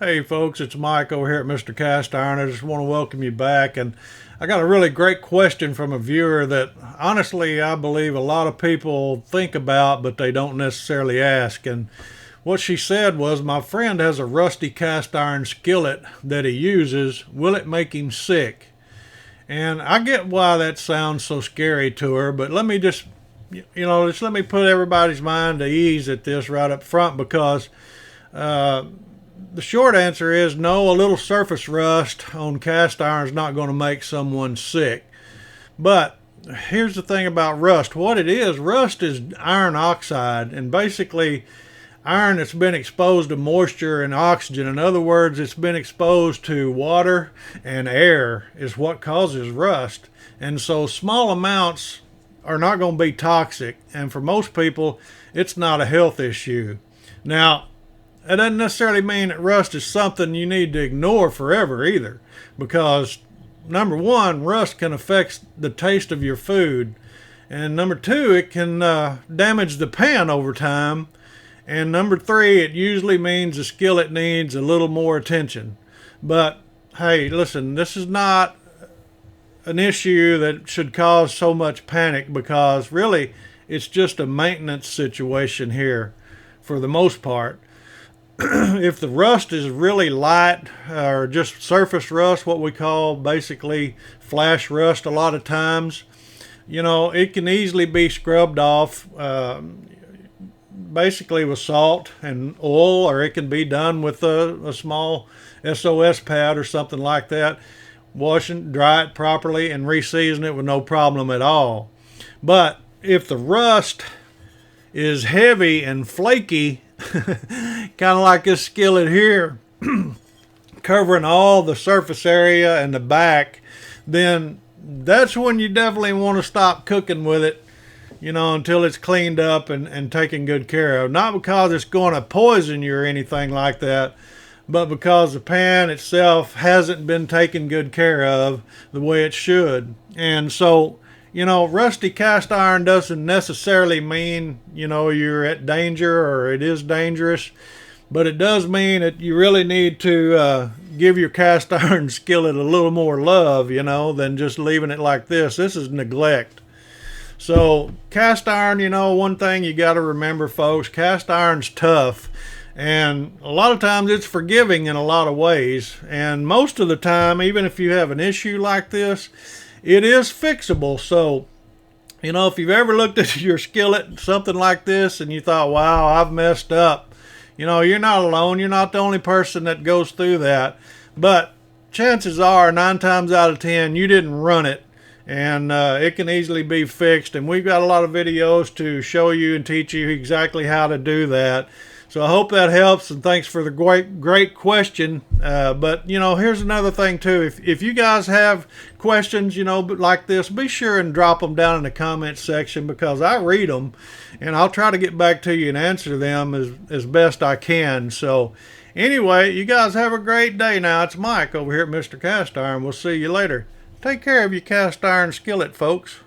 Hey folks, it's Mike over here at Mr. Cast Iron. I just want to welcome you back, and I got a really great question from a viewer that honestly I believe a lot of people think about but they don't necessarily ask. And what she said was, my friend has a rusty cast iron skillet that he uses. Will it make him sick? And I get why that sounds so scary to her, but let me just let me put everybody's mind at ease at this right up front, because the short answer is no. A little surface rust on cast iron is not going to make someone sick. But here's the thing about rust. What it is, rust is iron oxide, and basically iron that's been exposed to moisture and oxygen. In other words, it's been exposed to water and air is what causes rust. And so small amounts are not going to be toxic, and for most people it's not a health issue. Now, that doesn't necessarily mean that rust is something you need to ignore forever either, because number one, rust can affect the taste of your food, and number two, it can damage the pan over time, and number three, it usually means the skillet needs a little more attention. But hey, listen, this is not an issue that should cause so much panic, because really it's just a maintenance situation here for the most part. If the rust is really light, or just surface rust, what we call basically flash rust a lot of times, it can easily be scrubbed off, basically with salt and oil, or it can be done with a small SOS pad or something like that. Wash it, dry it properly, and re-season it with no problem at all. But if the rust is heavy and flaky, kind of like this skillet here, covering all the surface area and the back, then that's when you definitely want to stop cooking with it, until it's cleaned up and taken good care of. Not because it's going to poison you or anything like that, but because the pan itself hasn't been taken good care of the way it should. And so, rusty cast iron doesn't necessarily mean, you're at danger or it is dangerous, but it does mean that you really need to give your cast iron skillet a little more love, than just leaving it like this. This is neglect. So cast iron, one thing you got to remember, folks, cast iron's tough. And a lot of times it's forgiving in a lot of ways. And most of the time, even if you have an issue like this, it is fixable. So, if you've ever looked at your skillet, something like this, and you thought, wow, I've messed up, you're not alone. You're not the only person that goes through that. But chances are, 9 times out of 10, you didn't run it. And it can easily be fixed. And we've got a lot of videos to show you and teach you exactly how to do that. So I hope that helps, and thanks for the great question. But, here's another thing, too. If you guys have questions, like this, be sure and drop them down in the comments section, because I read them, and I'll try to get back to you and answer them as best I can. So anyway, you guys have a great day now. It's Mike over here at Mr. Cast Iron. We'll see you later. Take care of your cast iron skillet, folks.